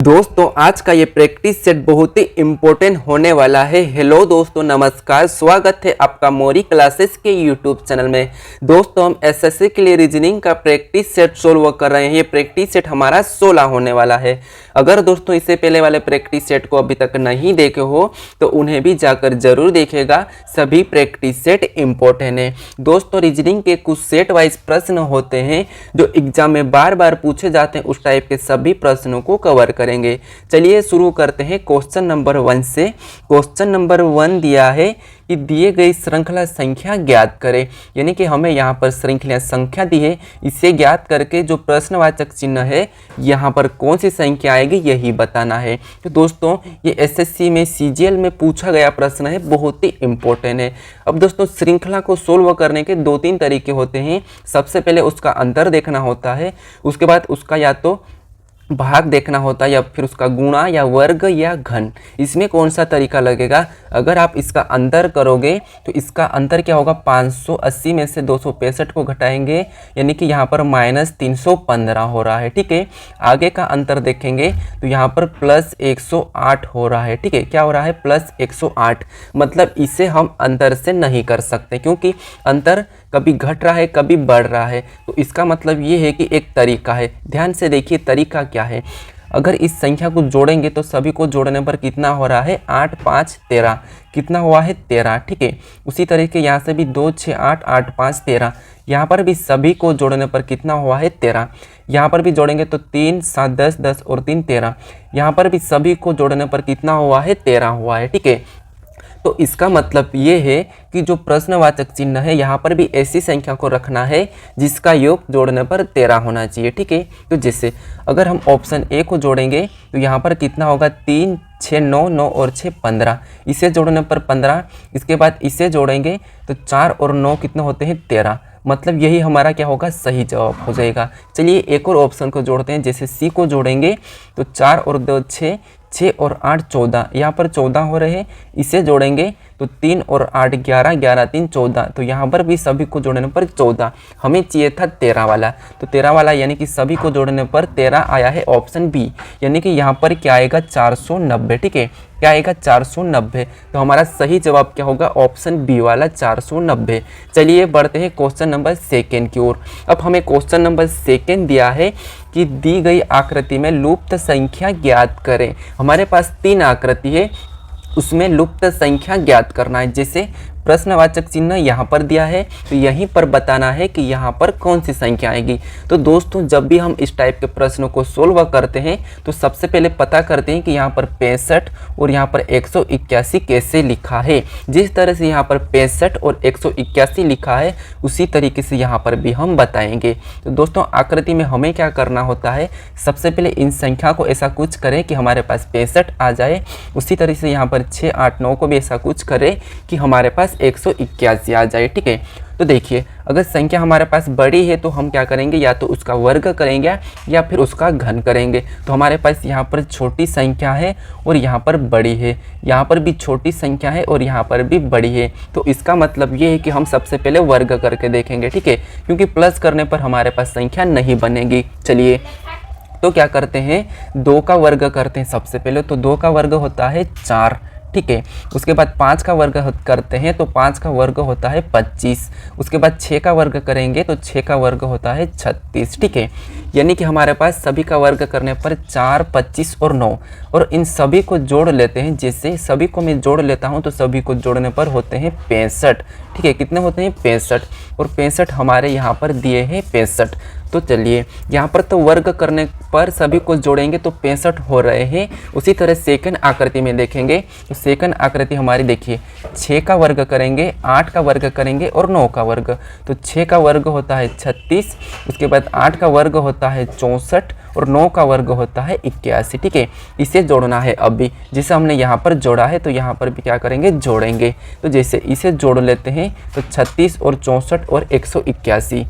दोस्तों आज का ये प्रैक्टिस सेट बहुत ही इम्पोर्टेंट होने वाला है। हेलो दोस्तों, नमस्कार, स्वागत है आपका मोरी क्लासेस के यूट्यूब चैनल में। दोस्तों हम एसएससी के लिए रीजनिंग का प्रैक्टिस सेट सोल्व कर रहे हैं। ये प्रैक्टिस सेट हमारा 16 होने वाला है। अगर दोस्तों इससे पहले वाले प्रैक्टिस सेट को अभी तक नहीं देखे हो तो उन्हें भी जाकर जरूर देखेगा। सभी प्रैक्टिस सेट इम्पोर्टेंट है। दोस्तों रीजनिंग के कुछ सेट वाइज प्रश्न होते हैं जो एग्जाम में बार बार पूछे जाते हैं। उस टाइप के सभी प्रश्नों को कवर करेंगे। चलिए शुरू करते हैं क्वेश्चन नंबर 1 से। क्वेश्चन नंबर 1 दिया है कि दिए गई श्रृंखला संख्या ज्ञात करें। यानी कि हमें यहाँ पर श्रृंखला संख्या दी है, इसे ज्ञात करके जो प्रश्नवाचक चिन्ह है यहाँ पर कौन सी संख्या आएगी यही बताना है। तो दोस्तों ये एसएससी में सीजीएल में पूछा गया प्रश्न है, बहुत ही इंपॉर्टेंट है। अब दोस्तों श्रृंखला को सोल्व करने के 2-3 तरीके होते हैं। सबसे पहले उसका अंतर देखना होता है, उसके बाद उसका या तो भाग देखना होता है या फिर उसका गुणा या वर्ग या घन। इसमें कौन सा तरीका लगेगा? अगर आप इसका अंतर करोगे तो इसका अंतर क्या होगा? 580 में से 265 को घटाएंगे यानी कि यहाँ पर -315 हो रहा है। ठीक है, आगे का अंतर देखेंगे तो यहाँ पर +108 हो रहा है। ठीक है, क्या हो रहा है? +108। मतलब इसे हम अंतर से नहीं कर सकते क्योंकि अंतर कभी घट रहा है कभी बढ़ रहा है। तो इसका मतलब ये है कि एक तरीका है। ध्यान से देखिए तरीका क्या है। अगर इस संख्या को जोड़ेंगे तो सभी को जोड़ने पर कितना हो रहा है? 8 5 13। कितना हुआ है? 13। ठीक है, उसी तरीके यहाँ से भी 2 6 8 8 5 13। यहाँ पर भी सभी को जोड़ने पर कितना हुआ है? 13। यहाँ पर भी जोड़ेंगे तो 3 7 10 10 और 3 13। यहाँ पर भी सभी को जोड़ने पर कितना हुआ है? 13 हुआ है। ठीक है, तो इसका मतलब ये है कि जो प्रश्नवाचक चिन्ह है यहाँ पर भी ऐसी संख्या को रखना है जिसका योग जोड़ने पर 13 होना चाहिए। ठीक है, तो जैसे अगर हम ऑप्शन ए को जोड़ेंगे तो यहाँ पर कितना होगा? 3 6 9 9 और 6 15। इसे जोड़ने पर 15। इसके बाद इसे जोड़ेंगे तो 4 और 9 कितने होते हैं? 13। मतलब यही हमारा क्या होगा? सही जवाब हो जाएगा। चलिए एक और ऑप्शन को जोड़ते हैं। जैसे सी को जोड़ेंगे तो 4 और 2 6, 6 और 8 14। यहाँ पर 14 हो रहे हैं। इसे जोड़ेंगे तो 3 और 8 11, 11 3 14। तो यहाँ पर भी सभी को जोड़ने पर 14। हमें चाहिए था 13 वाला, तो 13 वाला यानी कि सभी को जोड़ने पर 13 आया है ऑप्शन बी। यानी कि यहाँ पर क्या आएगा? 490। ठीक है, क्या आएगा? 490। तो हमारा सही जवाब क्या होगा? ऑप्शन बी वाला 490। चलिए बढ़ते हैं क्वेश्चन नंबर 2 की ओर। अब हमें क्वेश्चन नंबर 2 दिया है कि दी गई आकृति में लुप्त संख्या ज्ञात करें। हमारे पास 3 आकृति है, उसमें लुप्त संख्या ज्ञात करना है। जैसे प्रश्नवाचक चिन्ह यहाँ पर दिया है तो यहीं पर बताना है कि यहाँ पर कौन सी संख्या आएगी। तो दोस्तों जब भी हम इस टाइप के प्रश्नों को सोल्व करते हैं तो सबसे पहले पता करते हैं कि यहाँ पर 65 और यहाँ पर 181 कैसे लिखा है। जिस तरह से यहाँ पर 65 और 181 लिखा है उसी तरीके से यहाँ पर भी हम बताएंगे। तो दोस्तों आकृति में हमें क्या करना होता है? सबसे पहले इन संख्या को ऐसा कुछ करें कि हमारे पास 65 आ जाए। उसी तरह से यहाँ पर 6 8 9 को भी ऐसा कुछ करें कि हमारे पास 181 आ जाए। ठीक है, तो देखिए अगर संख्या हमारे पास बड़ी है तो हम क्या करेंगे? या तो उसका वर्ग करेंगे या फिर उसका घन करेंगे। तो हमारे पास यहाँ पर छोटी संख्या है और यहाँ पर बड़ी है, यहाँ पर भी छोटी संख्या है और यहाँ पर भी बड़ी है। तो इसका मतलब ये है कि हम सबसे पहले वर्ग करके देखेंगे। ठीक है, क्योंकि प्लस करने पर हमारे पास संख्या नहीं बनेगी। चलिए तो क्या करते हैं? 2 का वर्ग करते हैं सबसे पहले। तो 2 का वर्ग होता है 4। ठीक है, उसके बाद 5 का वर्ग करते हैं तो 5 का वर्ग होता है 25। उसके बाद 6 का वर्ग करेंगे तो 6 का वर्ग होता है 36। ठीक है, यानी कि हमारे पास सभी का वर्ग करने पर 4 25 और 9 और इन सभी को जोड़ लेते हैं। जैसे सभी को मैं जोड़ लेता हूं तो सभी को जोड़ने पर होते हैं 65। ठीक है, कितने होते हैं? 65 और 65 हमारे यहाँ पर दिए हैं 65। तो चलिए यहाँ पर तो वर्ग करने पर सभी को जोड़ेंगे तो 65 हो रहे हैं। उसी तरह सेकंड आकृति में देखेंगे तो सेकंड आकृति हमारी देखिए 6 का वर्ग करेंगे, 8 का वर्ग करेंगे और 9 का वर्ग। तो 6 का वर्ग होता है 36, उसके बाद 8 का वर्ग होता है 64 और 9 का वर्ग होता है 81। ठीक है, इसे जोड़ना है। अभी जैसे हमने यहाँ पर जोड़ा है तो यहाँ पर भी क्या करेंगे? जोड़ेंगे। तो जैसे इसे जोड़ लेते हैं तो 36 और 64 और 181।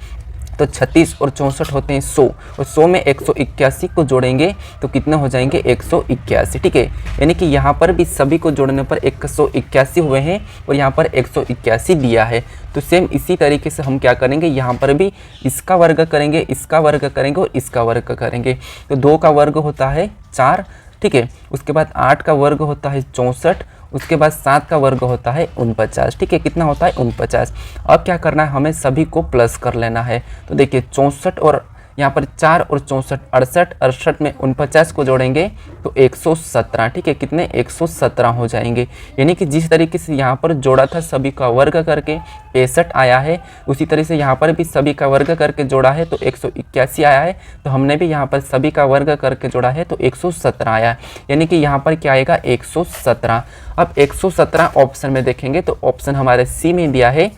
तो 36 और 64 होते हैं 100, और 100 में 181 को जोड़ेंगे तो कितने हो जाएंगे 181, ठीक है। यानी कि यहाँ पर भी सभी को जोड़ने पर 181 हुए हैं और यहाँ पर 181 दिया है। तो सेम इसी तरीके से हम क्या करेंगे, यहाँ पर भी इसका वर्ग करेंगे, इसका वर्ग करेंगे और इसका वर्ग करेंगे। तो 2 का वर्ग होता है 4, ठीक है। उसके बाद 8 का वर्ग होता है 64, उसके बाद 7 का वर्ग होता है 49, ठीक है। कितना होता है 49। अब क्या करना है, हमें सभी को प्लस कर लेना है। तो देखिए 64 और यहाँ पर 4 और 64 68, 68 में 49 को जोड़ेंगे तो 117, ठीक है। कितने 117 हो जाएंगे। यानी कि जिस तरीके से यहाँ पर जोड़ा था सभी का वर्ग करके 65 आया है, उसी तरह से यहाँ पर भी सभी का वर्ग करके जोड़ा है तो 181 आया है। तो हमने भी यहाँ पर सभी का वर्ग करके जोड़ा है तो 117 आया, यानी कि यहाँ पर क्या आएगा 117। अब 117 ऑप्शन में देखेंगे तो ऑप्शन हमारे सी में दिया है,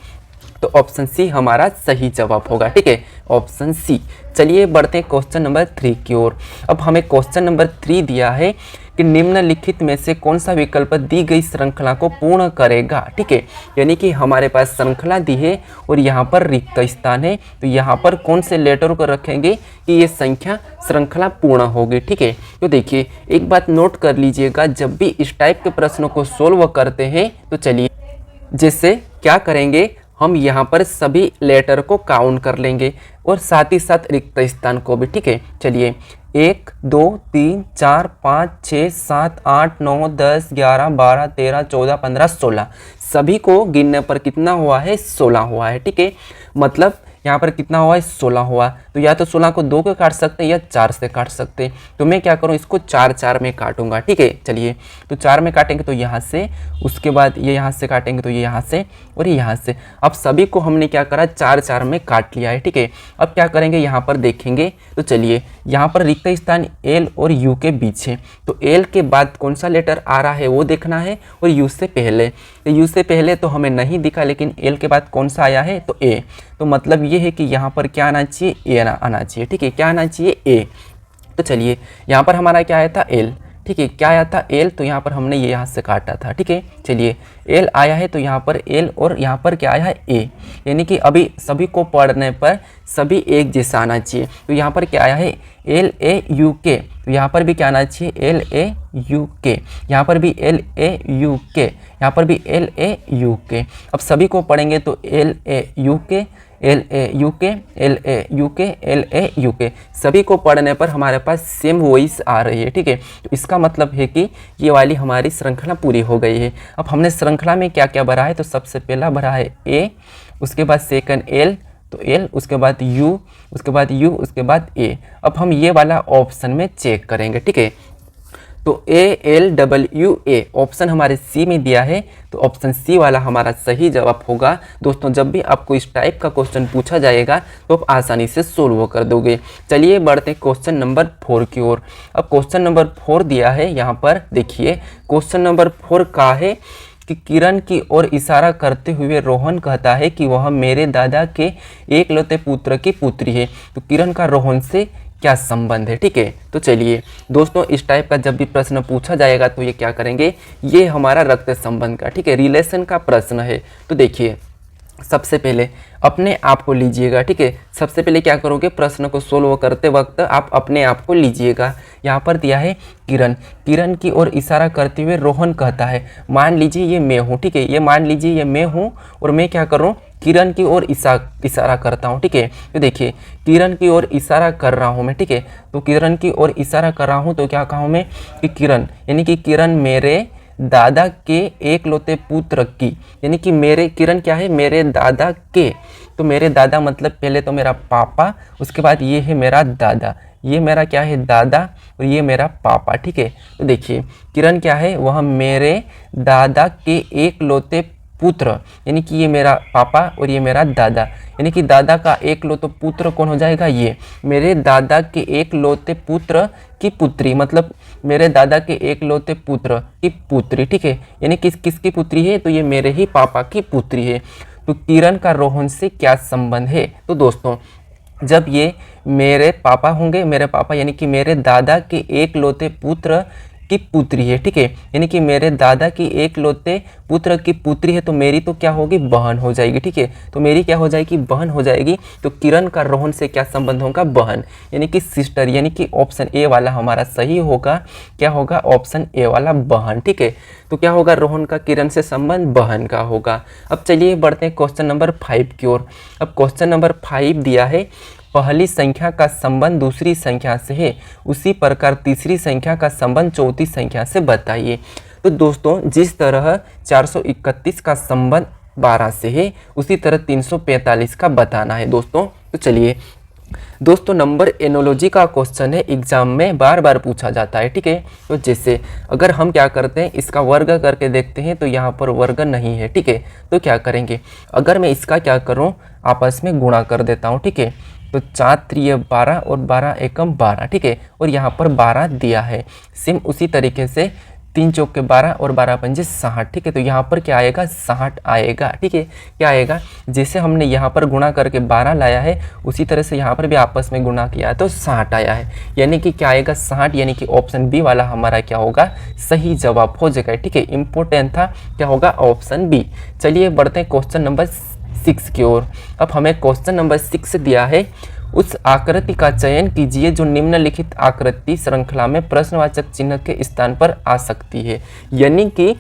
तो ऑप्शन सी हमारा सही जवाब होगा, ठीक है, ऑप्शन सी। चलिए बढ़ते हैं क्वेश्चन नंबर 3 की ओर। अब हमें क्वेश्चन नंबर 3 दिया है कि निम्नलिखित में से कौन सा विकल्प दी गई श्रृंखला को पूर्ण करेगा, ठीक है। यानी कि हमारे पास श्रृंखला दी है और यहाँ पर रिक्त स्थान है, तो यहाँ पर कौन से लेटर को रखेंगे कि ये संख्या श्रृंखला पूर्ण होगी, ठीक है। तो देखिए एक बात नोट कर लीजिएगा, जब भी इस टाइप के प्रश्नों को सोल्व करते हैं तो चलिए जैसे क्या करेंगे, हम यहाँ पर सभी लेटर को काउंट कर लेंगे और साथ ही साथ रिक्त स्थान को भी, ठीक है। चलिए 1 2 3 4 5 6 7 8 9 10 11 12 13 14 15 16 सभी को गिनने पर कितना हुआ है 16 हुआ है, ठीक है। मतलब यहाँ पर कितना हुआ है 16 हुआ। तो या तो 16 को 2 के काट सकते हैं या 4 से काट सकते हैं। तो मैं क्या करूँ, इसको 4 4 में काटूंगा, ठीक है। चलिए तो 4 में काटेंगे तो यहाँ से, उसके बाद ये यहाँ से काटेंगे तो ये यहाँ से और ये यहाँ से। अब सभी को हमने क्या करा 4 4 में काट लिया है, ठीक है। अब क्या करेंगे, यहाँ पर देखेंगे तो चलिए यहाँ पर रिक्त स्थान एल और यू के बीच है, तो एल के बाद कौन सा लेटर आ रहा है वो देखना है और यू से पहले। तो यू से पहले तो हमें नहीं दिखा, लेकिन एल के बाद कौन सा आया है तो ए। तो मतलब ये है कि यहाँ पर क्या आना चाहिए, ए आना चाहिए, ठीक है। क्या आना चाहिए ए। तो चलिए यहाँ पर हमारा क्या आया था एल, ठीक है। क्या आया था एल, तो यहाँ पर हमने ये यहाँ से काटा था, ठीक है। चलिए एल आया है तो यहाँ पर एल और यहाँ पर क्या आया है ए, यानी कि अभी सभी को पढ़ने पर सभी एक जैसा आना चाहिए। तो यहाँ पर क्या आया है एल ए यू के, तो यहाँ पर भी क्या आना चाहिए एल ए यू के, यहाँ पर भी एल ए यू के, यहाँ पर भी एल ए यू के। अब सभी को पढ़ेंगे तो एल ए यू के, एल ए यू के, एल ए यू के, एल ए यू के, सभी को पढ़ने पर हमारे पास सेम वॉइस आ रही है, ठीक है। तो इसका मतलब है कि ये वाली हमारी श्रृंखला पूरी हो गई है। अब हमने श्रृंखला में क्या क्या भरा है, तो सबसे पहला भरा है ए, उसके बाद सेकंड एल, तो एल, उसके बाद यू, उसके बाद यू, उसके बाद ए। अब हम ये वाला ऑप्शन में चेक करेंगे, ठीक है। तो A L W A option हमारे सी में दिया है, तो ऑप्शन सी वाला हमारा सही जवाब होगा। दोस्तों जब भी आपको इस टाइप का क्वेश्चन पूछा जाएगा तो आप आसानी से सोल्व कर दोगे। चलिए बढ़ते हैं क्वेश्चन नंबर 4 की ओर। अब क्वेश्चन नंबर 4 दिया है, यहाँ पर देखिए क्वेश्चन नंबर 4 का है कि किरण की ओर इशारा करते हुए रोहन कहता है कि वह मेरे दादा के एकलौते पुत्र की पुत्री है। तो किरण का रोहन से क्या संबंध है, ठीक है। तो चलिए दोस्तों इस टाइप का जब भी प्रश्न पूछा जाएगा तो ये क्या करेंगे, ये हमारा रक्त संबंध का, ठीक है, रिलेशन का प्रश्न है। तो देखिए सबसे पहले अपने आप को लीजिएगा, ठीक है। सबसे पहले क्या करोगे, प्रश्न को सोल्व करते वक्त आप अपने आप को लीजिएगा। यहाँ पर दिया है किरण, किरण की ओर इशारा करते हुए रोहन कहता है, मान लीजिए ये मैं हूँ, ठीक है। ये मान लीजिए ये मैं हूँ और मैं क्या कर रहा हूँ, किरण की ओर इशारा करता हूँ, ठीक है। तो देखिए किरण की ओर इशारा कर रहा हूँ मैं, ठीक है। तो किरण की ओर इशारा कर रहा हूँ तो क्या कहूँ मैं कि किरण, यानी कि किरण मेरे दादा के एकलौते पुत्र की, यानी कि मेरे किरण क्या है, मेरे दादा के। तो मेरे दादा मतलब पहले तो मेरा पापा, उसके बाद ये है मेरा दादा, ये मेरा क्या है दादा और ये मेरा पापा, ठीक है। तो देखिए किरण क्या है, वह मेरे दादा के एकलौते पुत्र, यानी कि ये मेरा पापा और ये मेरा दादा, यानी कि दादा का एकलौते पुत्र कौन हो जाएगा, ये मेरे दादा के एकलौते पुत्र की पुत्री, मतलब मेरे दादा के एकलौते पुत्र की पुत्री, ठीक है। यानी किसकी पुत्री है, तो ये मेरे ही पापा की पुत्री है। तो किरण का रोहन से क्या संबंध है, तो दोस्तों जब ये मेरे पापा होंगे, मेरे पापा यानी कि मेरे दादा के एकलौते पुत्र की पुत्री है, ठीक है। यानी कि मेरे दादा की एकलौते पुत्र की पुत्री है, तो मेरी तो क्या होगी, बहन हो जाएगी, ठीक है। तो मेरी क्या हो जाएगी, बहन हो जाएगी। तो किरण का रोहन से क्या संबंध होगा, बहन, यानी कि सिस्टर, यानी कि ऑप्शन ए वाला हमारा सही होगा। क्या होगा, ऑप्शन ए वाला बहन, ठीक है। तो क्या होगा, रोहन का किरण से संबंध बहन का होगा। अब चलिए बढ़ते हैं क्वेश्चन नंबर 5 की ओर। अब क्वेश्चन नंबर 5 दिया है, पहली संख्या का संबंध दूसरी संख्या से है, उसी प्रकार तीसरी संख्या का संबंध चौथी संख्या से बताइए। तो दोस्तों जिस तरह 431 का संबंध 12 से है, उसी तरह 345 का बताना है दोस्तों। तो चलिए दोस्तों, नंबर एनोलॉजी का क्वेश्चन है, एग्जाम में बार बार पूछा जाता है, ठीक है। तो जैसे अगर हम क्या करते हैं, इसका वर्ग करके देखते हैं, तो यहाँ पर वर्ग नहीं है, ठीक है। तो क्या करेंगे, अगर मैं इसका क्या करूँ, आपस में गुणा कर देता हूँ, ठीक है। तो 4 3 12 और 12 एकम 12, ठीक है। और यहाँ पर 12 दिया है। सेम उसी तरीके से 3 चौके 12 और 12 पंजे 60, ठीक है। तो यहाँ पर क्या आएगा, 60 आएगा, ठीक है। क्या आएगा, जैसे हमने यहाँ पर गुणा करके 12 लाया है, उसी तरह से यहाँ पर भी आपस में गुणा किया है तो 60 आया है। यानी कि क्या आएगा, 60, यानी कि ऑप्शन बी वाला हमारा क्या होगा, सही जवाब हो जाएगा, ठीक है। इंपॉर्टेंट था, क्या होगा, ऑप्शन बी। चलिए बढ़ते हैं क्वेश्चन नंबर 6 की ओर। अब हमें क्वेश्चन नंबर 6 दिया है, उस आकृति का चयन कीजिए जो निम्नलिखित आकृति श्रृंखला में प्रश्नवाचक चिन्ह के स्थान पर आ सकती है। यानी कि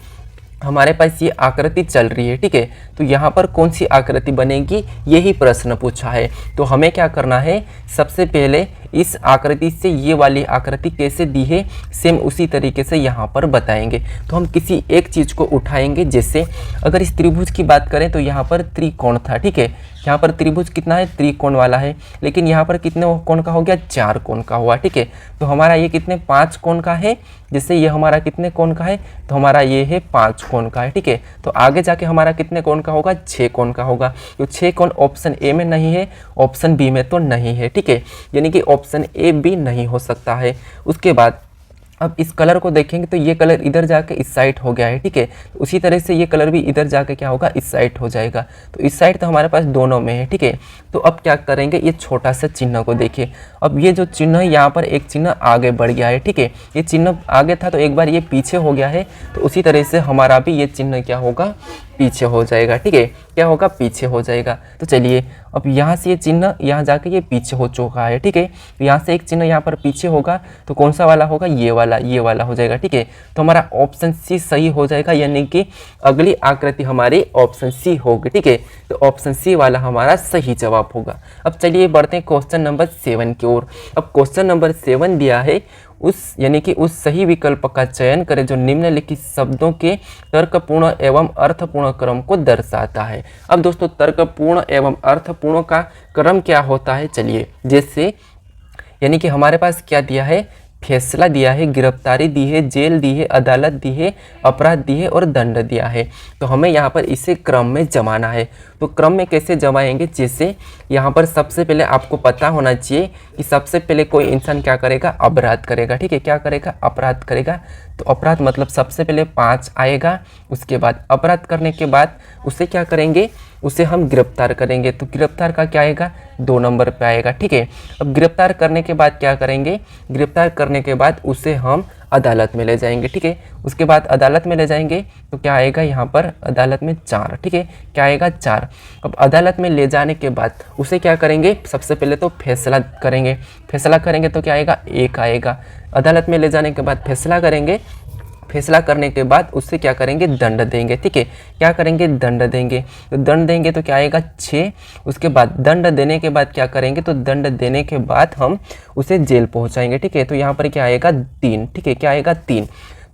हमारे पास ये आकृति चल रही है, ठीक है। तो यहाँ पर कौन सी आकृति बनेगी, यही प्रश्न पूछा है। तो हमें क्या करना है, सबसे पहले इस आकृति से ये वाली आकृति कैसे दी है, सेम उसी तरीके से यहाँ पर बताएंगे। तो हम किसी एक चीज़ को उठाएंगे, जैसे अगर इस त्रिभुज की बात करें तो यहाँ पर त्रिकोण था, ठीक है। यहाँ पर त्रिभुज कितना है, त्रिकोण वाला है, लेकिन यहाँ पर कितने कोण का हो गया, 4 कोण का हुआ, ठीक है। तो हमारा ये कितने, 5 कोण का है, जैसे ये हमारा कितने कोण का है, तो हमारा ये है 5 कोण का है, ठीक है। तो आगे जाके हमारा कितने कोण का होगा, 6 कोण का होगा। तो 6 कोण ऑप्शन ए में नहीं है, ऑप्शन बी में तो नहीं है, ठीक है। यानी कि ऑप्शन ए बी नहीं हो सकता है। उसके बाद अब इस कलर को देखेंगे तो ये कलर इधर जाके इस साइड हो गया है, ठीक है। तो उसी तरह से ये कलर भी इधर जाके क्या होगा, इस साइड हो जाएगा। तो इस साइड तो हमारे पास दोनों में है, ठीक है। तो अब क्या करेंगे, ये छोटा सा चिन्ह को देखिए। अब ये जो चिन्ह है, यहाँ पर एक चिन्ह आगे बढ़ गया है, ठीक है। ये चिन्ह आगे था तो एक बार ये पीछे हो गया है, तो उसी तरह से हमारा भी ये चिन्ह क्या होगा, पीछे हो जाएगा, ठीक है। क्या होगा, पीछे हो जाएगा। तो चलिए अब यहाँ से ये चिन्ह यहाँ जाके ये पीछे हो चुका है, ठीक है। तो यहाँ से एक चिन्ह यहाँ पर पीछे होगा, तो कौन सा वाला होगा, ये वाला हो जाएगा, ठीक है। तो हमारा ऑप्शन सी सही हो जाएगा, यानी कि अगली आकृति हमारी ऑप्शन सी होगी, ठीक है। तो ऑप्शन सी वाला हमारा सही जवाब होगा। अब चलिए बढ़ते हैं क्वेश्चन नंबर 7 की ओर। अब क्वेश्चन नंबर 7 दिया है, उस यानी कि उस सही विकल्प का चयन करें जो निम्नलिखित शब्दों के तर्कपूर्ण एवं अर्थपूर्ण क्रम को दर्शाता है। अब दोस्तों तर्कपूर्ण एवं अर्थपूर्ण का क्रम क्या होता है, चलिए जैसे यानी कि हमारे पास क्या दिया है, फैसला दिया है, गिरफ्तारी दी है, जेल दी है, अदालत दी है, अपराध दी है और दंड दिया है। तो हमें यहाँ पर इसे क्रम में जमाना है। तो क्रम में कैसे जमाएंगे, जैसे यहाँ पर सबसे पहले आपको पता होना चाहिए कि सबसे पहले कोई इंसान क्या करेगा, अपराध करेगा, ठीक है। क्या करेगा, अपराध करेगा। तो अपराध मतलब सबसे पहले 5 आएगा, उसके बाद अपराध करने के बाद उसे क्या करेंगे, उसे हम गिरफ्तार करेंगे। तो गिरफ्तार का क्या आएगा, 2 नंबर पे आएगा, ठीक है। अब गिरफ्तार करने के बाद क्या करेंगे, गिरफ्तार करने के बाद उसे हम अदालत में ले जाएंगे, ठीक है। उसके बाद अदालत में ले जाएंगे तो क्या आएगा, यहाँ पर अदालत में 4, ठीक है। क्या आएगा, 4। अब अदालत में ले जाने के बाद उसे क्या करेंगे, सबसे पहले तो फैसला करेंगे। फैसला करेंगे तो क्या आएगा, 1 आएगा। अदालत में ले जाने के बाद फैसला करेंगे, फैसला करने के बाद उससे क्या करेंगे, दंड देंगे, ठीक है। क्या करेंगे, दंड देंगे। तो दंड देंगे तो क्या आएगा, 6। उसके बाद दंड देने के बाद क्या करेंगे, तो दंड देने के बाद हम उसे जेल पहुंचाएंगे, ठीक है। तो यहाँ पर क्या आएगा, 3, ठीक है। क्या आएगा, 3।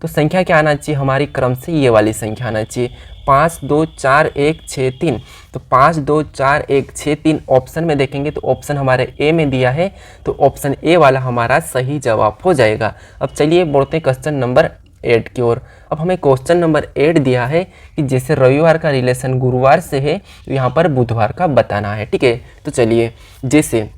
तो संख्या क्या आना चाहिए हमारी क्रम से, ये वाली संख्या आना चाहिए, 5 2 4 1 6 3। तो 5 2 4 1 6 3 ऑप्शन में देखेंगे तो ऑप्शन हमारे ए में दिया है, तो ऑप्शन ए वाला हमारा सही जवाब हो जाएगा। अब चलिए बढ़ते हैं क्वेश्चन नंबर 8 की ओर। अब हमें क्वेश्चन नंबर 8 दिया है कि जैसे रविवार का रिलेशन गुरुवार से है, तो यहाँ पर बुधवार का बताना है, ठीक है। तो चलिए जैसे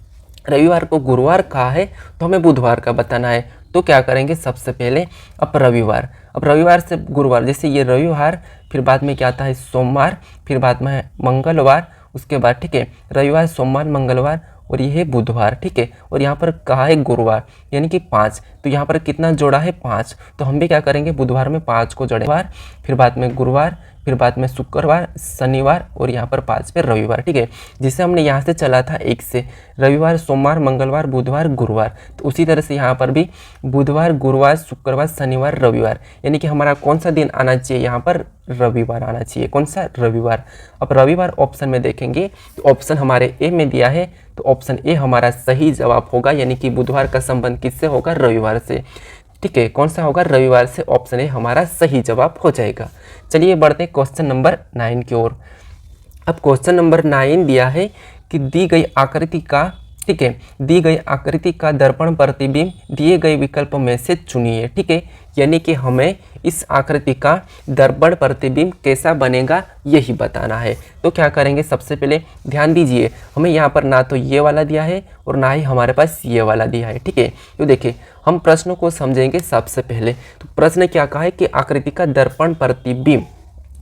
रविवार को गुरुवार कहा है तो हमें बुधवार का बताना है। तो क्या करेंगे, सबसे पहले अब रविवार से गुरुवार, जैसे ये रविवार, फिर बाद में क्या आता है सोमवार, फिर बाद में मंगलवार, उसके बाद ठीक है रविवार सोमवार मंगलवार और ये है बुधवार, ठीक है। और यहाँ पर कहा है गुरुवार यानी कि 5, तो यहाँ पर कितना जोड़ा है 5, तो हम भी क्या करेंगे बुधवार में 5 को जोड़ेंगे, फिर बाद में गुरुवार, फिर बाद में शुक्रवार, शनिवार और यहाँ पर 5 पे रविवार, ठीक है। जिसे हमने यहाँ से चला था 1 से, रविवार, सोमवार, मंगलवार, बुधवार, गुरुवार, तो उसी तरह से यहाँ पर भी बुधवार, गुरुवार, शुक्रवार, शनिवार, रविवार, यानी कि हमारा कौन सा दिन आना चाहिए यहाँ पर, रविवार आना चाहिए। कौन सा, रविवार। अब रविवार ऑप्शन में देखेंगे तो ऑप्शन हमारे ए में दिया है, तो ऑप्शन ए हमारा सही जवाब होगा, यानी कि बुधवार का संबंध किससे होगा, रविवार से, ठीक है। कौन सा होगा, रविवार से, ऑप्शन ए हमारा सही जवाब हो जाएगा। चलिए बढ़ते हैं क्वेश्चन नंबर 9 की ओर। अब क्वेश्चन नंबर 9 दिया है कि दी गई आकृति का, ठीक है, दी गई आकृति का दर्पण प्रतिबिंब दिए गए विकल्प में से चुनिए, ठीक है। यानी कि हमें इस आकृति का दर्पण प्रतिबिंब कैसा बनेगा यही बताना है। तो क्या करेंगे, सबसे पहले ध्यान दीजिए, हमें यहाँ पर ना तो ये वाला दिया है और ना ही हमारे पास ये वाला दिया है, ठीक है। तो देखिए हम प्रश्न को समझेंगे सबसे पहले। तो प्रश्न क्या कहा है कि आकृति का दर्पण प्रतिबिंब,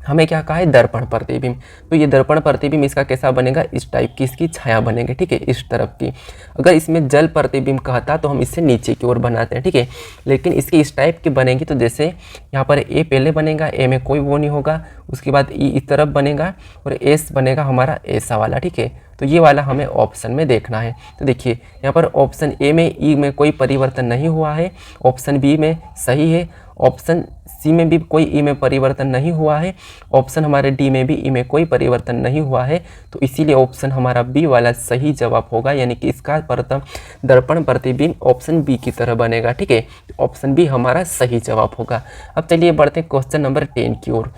हमें क्या कहा है, दर्पण प्रतिबिंब। तो ये दर्पण प्रतिबिंब इसका कैसा बनेगा, इस टाइप की इसकी छाया बनेगी, ठीक है, इस तरफ की। अगर इसमें जल प्रतिबिंब कहता तो हम इससे नीचे की ओर बनाते हैं, ठीक है, लेकिन इसकी इस टाइप की बनेगी। तो जैसे यहाँ पर ए पहले बनेगा, ए में कोई वो नहीं होगा, उसके बाद ई इस तरफ बनेगा और एस बनेगा हमारा ऐसा वाला, ठीक है। तो ये वाला हमें ऑप्शन में देखना है। तो देखिए यहाँ पर ऑप्शन ए में ई में कोई परिवर्तन नहीं हुआ है, ऑप्शन बी में सही है, ऑप्शन सी में भी कोई ई में परिवर्तन नहीं हुआ है, ऑप्शन हमारे डी में भी ई में कोई परिवर्तन नहीं हुआ है। तो इसीलिए ऑप्शन हमारा बी वाला सही जवाब होगा, यानी कि इसका प्रथम दर्पण प्रतिबिंब ऑप्शन बी की तरह बनेगा, ठीक है। ऑप्शन बी हमारा सही जवाब होगा। अब चलिए बढ़ते हैं क्वेश्चन नंबर 10 की ओर।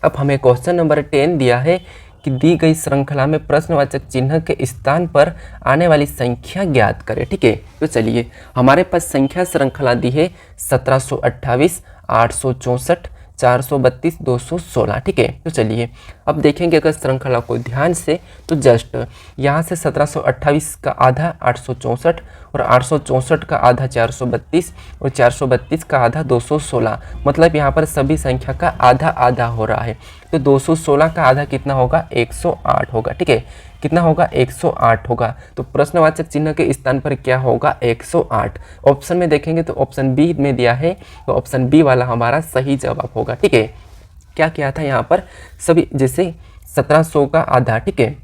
अब हमें क्वेश्चन नंबर 10 दिया है कि दी गई श्रृंखला में प्रश्नवाचक चिन्ह के स्थान पर आने वाली संख्या ज्ञात करें, ठीक है। तो चलिए हमारे पास संख्या श्रृंखला दी है 1728, 864, 432, 216, ठीक है। तो चलिए अब देखेंगे अगर श्रृंखला को ध्यान से, तो जस्ट यहाँ से 1728 का आधा 864 और 864 का आधा 432 और 432 का आधा 216, मतलब यहाँ पर सभी संख्या का आधा आधा हो रहा है। तो 216 का आधा कितना होगा, 108 होगा, ठीक है। कितना होगा, 108 होगा। तो प्रश्नवाचक चिन्ह के स्थान पर क्या होगा, 108। ऑप्शन में देखेंगे तो ऑप्शन बी में दिया है, तो ऑप्शन बी वाला हमारा सही जवाब होगा, ठीक है। क्या किया था यहाँ पर, सभी जैसे 1700 का आधा, ठीक है,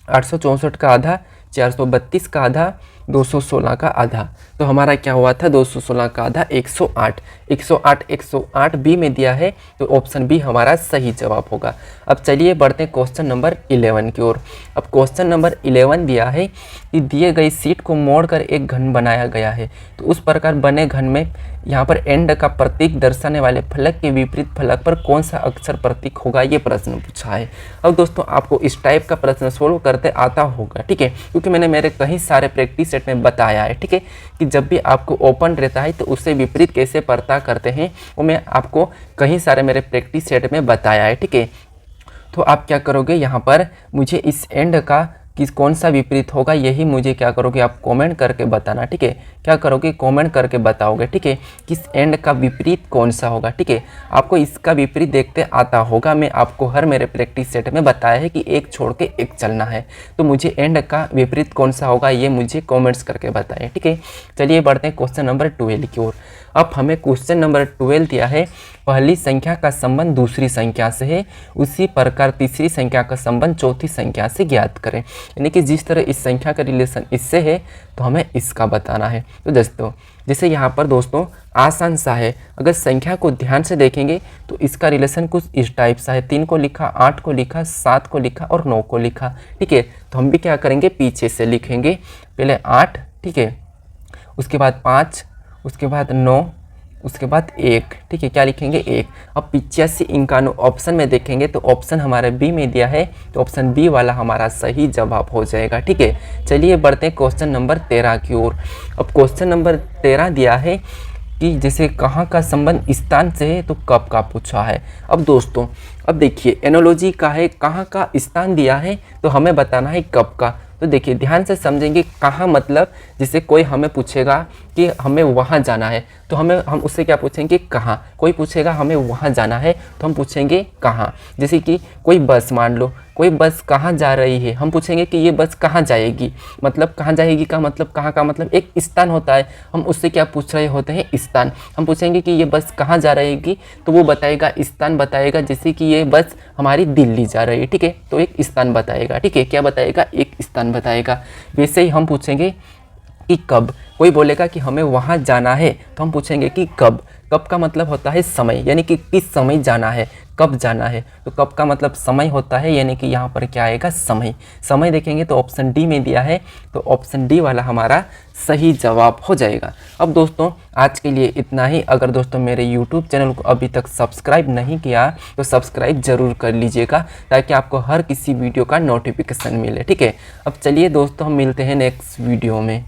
864 का आधा, 432 का आधा, 216 का आधा, तो हमारा क्या हुआ था, 216 का आधा 108, 108, 108 बी में दिया है, तो ऑप्शन बी हमारा सही जवाब होगा। अब चलिए बढ़ते हैं क्वेश्चन नंबर 11 की ओर। अब क्वेश्चन नंबर 11 दिया है कि दिए गई शीट को मोड़कर एक घन बनाया गया है, तो उस प्रकार बने घन में यहाँ पर एंड का प्रतीक दर्शाने वाले फलक के विपरीत फलक पर कौन सा अक्षर प्रतीक होगा, ये प्रश्न पूछा है। अब दोस्तों आपको इस टाइप का प्रश्न सोल्व करते आता होगा, ठीक है, क्योंकि मैंने मेरे कई सारे प्रैक्टिस सेट में बताया है, ठीक है, कि जब भी आपको ओपन रहता है तो उससे विपरीत कैसे पड़ता करते हैं, वो मैं आपको कई सारे मेरे प्रैक्टिस सेट में बताया है, ठीक है। तो आप क्या करोगे, यहाँ पर मुझे इस एंड का किस कौन सा विपरीत होगा, यही मुझे क्या करोगे, आप कमेंट करके बताना, ठीक है। क्या करोगे, कमेंट करके बताओगे, ठीक है, किस एंड का विपरीत कौन सा होगा, ठीक है। आपको इसका विपरीत देखते आता होगा, मैं आपको हर मेरे प्रैक्टिस सेट में बताया है कि एक छोड़ के एक चलना है, तो मुझे एंड का विपरीत कौन सा होगा ये मुझे कमेंट्स करके बताएं, ठीक है। चलिए बढ़ते हैं क्वेश्चन नंबर 12 की ओर। अब हमें क्वेश्चन नंबर 12 दिया है, पहली संख्या का संबंध दूसरी संख्या से है, उसी प्रकार तीसरी संख्या का संबंध चौथी संख्या से ज्ञात करें। यानी कि जिस तरह इस संख्या का रिलेशन इससे है तो हमें इसका बताना है। तो दोस्तों जैसे यहाँ पर दोस्तों आसान सा है, अगर संख्या को ध्यान से देखेंगे तो इसका रिलेशन कुछ इस टाइप सा है, 3 को लिखा, 8 को लिखा, 7 को लिखा और 9 को लिखा, ठीक है। तो हम भी क्या करेंगे, पीछे से लिखेंगे, पहले 8, ठीक है, उसके बाद 5, उसके बाद 9, उसके बाद 1, ठीक है, क्या लिखेंगे 1। अब 85 51 ऑप्शन में देखेंगे तो ऑप्शन हमारे बी में दिया है, तो ऑप्शन बी वाला हमारा सही जवाब हो जाएगा, ठीक है। चलिए बढ़ते हैं क्वेश्चन नंबर 13 की ओर। अब क्वेश्चन नंबर 13 दिया है कि जैसे कहाँ का संबंध स्थान से है तो कब का पूछा है। अब दोस्तों अब देखिए एनोलॉजी का है, कहाँ का स्थान दिया है तो हमें बताना है कब का। तो देखिए ध्यान से समझेंगे कहाँ मतलब, जैसे कोई हमें पूछेगा कि हमें वहाँ जाना है तो हम उससे क्या पूछेंगे कहाँ। कोई पूछेगा हमें वहाँ जाना है तो हम पूछेंगे कहाँ। जैसे कि कोई बस, मान लो कोई बस कहाँ जा रही है, हम पूछेंगे कि ये बस कहाँ जाएगी। मतलब कहाँ जाएगी का मतलब, कहाँ का मतलब एक स्थान होता है, हम उससे क्या पूछ रहे होते हैं स्थान। हम पूछेंगे कि ये बस कहाँ जा रहेगी तो वो बताएगा, स्थान बताएगा। जैसे कि ये बस हमारी दिल्ली जा रही है, ठीक है, तो एक स्थान बताएगा, ठीक है, क्या बताएगा, एक स्थान बताएगा। वैसे ही हम पूछेंगे कि कब। कोई बोलेगा कि हमें वहाँ जाना है तो हम पूछेंगे कि कब। कब का मतलब होता है समय, यानी कि किस समय जाना है, कब जाना है। तो कब का मतलब समय होता है, यानी कि यहाँ पर क्या आएगा, समय। समय देखेंगे तो ऑप्शन डी में दिया है, तो ऑप्शन डी वाला हमारा सही जवाब हो जाएगा। अब दोस्तों आज के लिए इतना ही। अगर दोस्तों मेरे यूट्यूब चैनल को अभी तक सब्सक्राइब नहीं किया तो सब्सक्राइब जरूर कर लीजिएगा, ताकि आपको हर किसी वीडियो का नोटिफिकेशन मिले, ठीक है। अब चलिए दोस्तों हम मिलते हैं नेक्स्ट वीडियो में।